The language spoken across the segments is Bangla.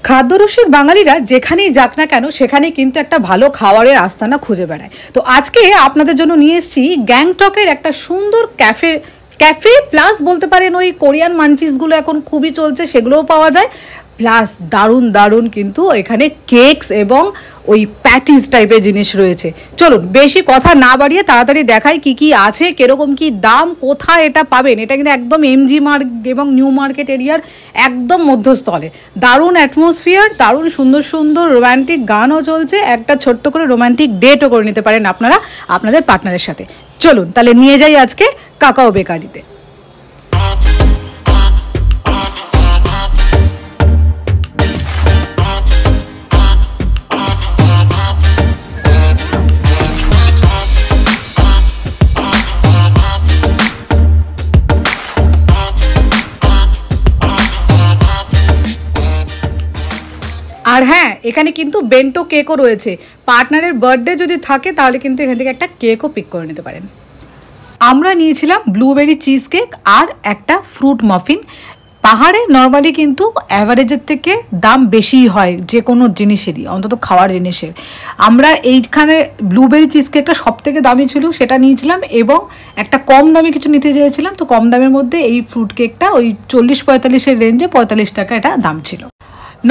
খাদ্যরসিক বাঙালিরা যেখানেই যাক না কেন সেখানেই কিন্তু একটা ভালো খাবারের আস্তানা খুঁজে বেড়ায়। তো আজকে আপনাদের জন্য নিয়ে এসেছি গ্যাংটকের একটা সুন্দর ক্যাফে প্লাস বলতে পারেন ওই কোরিয়ান মাঞ্চিসগুলো এখন খুবই চলছে, সেগুলোও পাওয়া যায়। প্লাস দারুণ দারুণ কিন্তু এখানে কেকস এবং ওই প্যাটিস টাইপের জিনিস রয়েছে। চলুন বেশি কথা না বাড়িয়ে তাড়াতাড়ি দেখাই কি কি আছে, কিরকম কি দাম, কোথায় এটা পাবেন। এটা কিন্তু একদম এমজি মার্কেট এবং নিউ মার্কেট এরিয়ার একদম মধ্যস্থলে। দারুণ অ্যাটমসফিয়ার, দারুণ সুন্দর সুন্দর রোম্যান্টিক গানও চলছে। একটা ছোট্ট করে রোম্যান্টিক ডেটও করে নিতে পারেন আপনারা আপনাদের পার্টনারের সাথে। চলুন তাহলে নিয়ে যাই আজকে কাকাও বেকারিতে। আর হ্যাঁ, এখানে কিন্তু বেন্টো কেকও রয়েছে। পার্টনারের বার্থডে যদি থাকে তাহলে কিন্তু এখান থেকে একটা কেকও পিক করে নিতে পারেন। আমরা নিয়েছিলাম ব্লুবেরি চিজ কেক আর একটা ফ্রুট মাফিন। পাহাড়ে নর্মালি কিন্তু অ্যাভারেজের থেকে দাম বেশিই হয় যে কোনো জিনিসেরই, অন্তত খাওয়ার জিনিসের। আমরা এইখানে ব্লুবেরি চিজ কেকটা সব থেকে দামি ছিল, সেটা নিয়েছিলাম এবং একটা কম দামে কিছু নিতে চেয়েছিলাম। তো কম দামের মধ্যে এই ফ্রুট কেকটা ওই 40-45-এর রেঞ্জে 45 টাকা এটা দাম ছিল।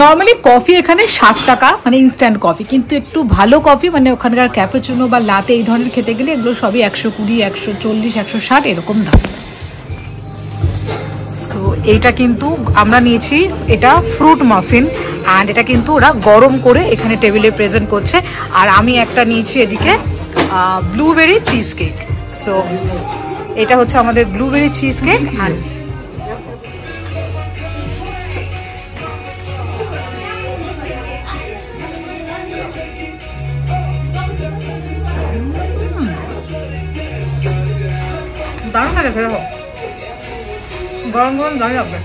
নর্মালি কফি এখানে 60 টাকা, মানে ইনস্ট্যান্ট কফি। কিন্তু একটু ভালো কফি মানে ওখানকার ক্যাপুচিনো বা লাতে এই ধরনের খেতে গেলে এগুলো সবই 120, 140, 160 এরকম দাম। সো এইটা কিন্তু আমরা নিয়েছি, এটা ফ্রুট মাফিন অ্যান্ড এটা কিন্তু ওরা গরম করে এখানে টেবিলে প্রেজেন্ট করছে। আর আমি একটা নিয়েছি এদিকে ব্লুবেরি চিজ কেক। সো এটা হচ্ছে আমাদের ব্লুবেরি চিজ কেক। অ্যান্ড দারুণ লাগে, ফেরো গরম গরম দারুণ লাগবে।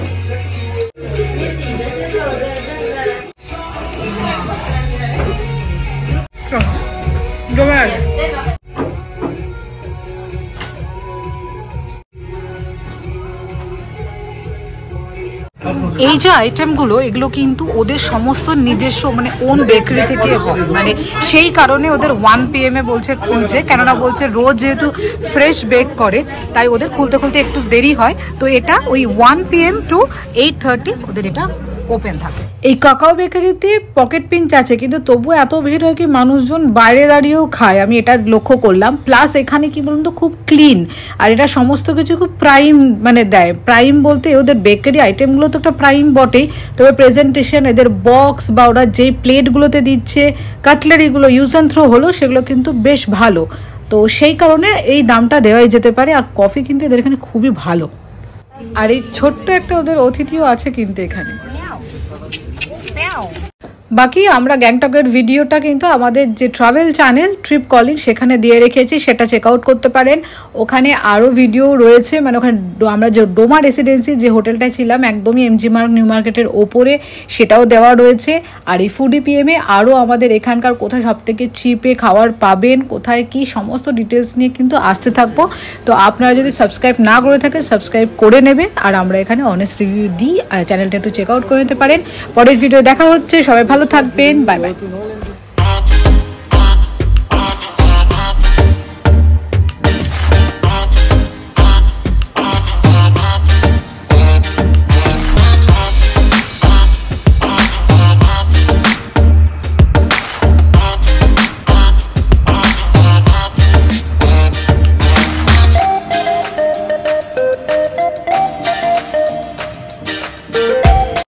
এই যে আইটেমগুলো এগুলো কিন্তু ওদের সমস্ত নিজস্ব মানে ওন বেকারি থেকে হয়, মানে সেই কারণে ওদের 1 PM বলছে খুলছে, কেননা বলছে রোজ যেহেতু ফ্রেশ বেক করে তাই ওদের খুলতে খুলতে একটু দেরি হয়। তো এটা ওই 1 PM to 8:30 ওদের এটা ওপেন থাকে। এই কাকাও বেকারিতে পকেট পিঞ্চ আছে, কিন্তু তবুও এত ভিড় হয় কি মানুষজন বাইরে দাঁড়িয়েও খায়, আমি এটা লক্ষ্য করলাম। প্লাস এখানে কি বলুন তো খুব ক্লিন, আর এটা সমস্ত কিছু খুব প্রাইম মানে দেয়। প্রাইম বলতে ওদের বেকারি আইটেমগুলো তো একটা প্রাইম বটেই, তবে প্রেজেন্টেশন এদের বক্স বা ওরা যেই প্লেটগুলোতে দিচ্ছে কাটলারিগুলো ইউজ অ্যান্ড থ্রো হলো সেগুলো কিন্তু বেশ ভালো। তো সেই কারণে এই দামটা দেওয়াই যেতে পারে। আর কফি কিন্তু এদের এখানে খুবই ভালো। আর এই ছোট্ট একটা ওদের অতিথিও আছে কিন্তু এখানে। বাকি আমরা গ্যাংটকের ভিডিওটা কিন্তু আমাদের যে ট্রাভেল চ্যানেল ট্রিপ কলিং সেখানে দিয়ে রেখেছি, সেটা চেক আউট করতে পারেন। ওখানে আরও ভিডিও রয়েছে, মানে ওখানে আমরা যে ডোমা রেসিডেন্সি যে হোটেলটায় ছিলাম একদমই এমজি মার্ক নিউ মার্কেটের ওপরে, সেটাও দেওয়া রয়েছে। আর এই ফুডি PM আরও আমাদের এখানকার কোথায় সবথেকে চিপে খাবার পাবেন, কোথায় কি সমস্ত ডিটেলস নিয়ে কিন্তু আসতে থাকবো। তো আপনারা যদি সাবস্ক্রাইব না করে থাকেন সাবস্ক্রাইব করে নেবে। আর আমরা এখানে অনেস্ট রিভিউ দিই, চ্যানেলটা একটু চেক আউট করে নিতে পারেন। পরের ভিডিও দেখা হচ্ছে, সবাই ভালো থাকবেন, বাই বাই।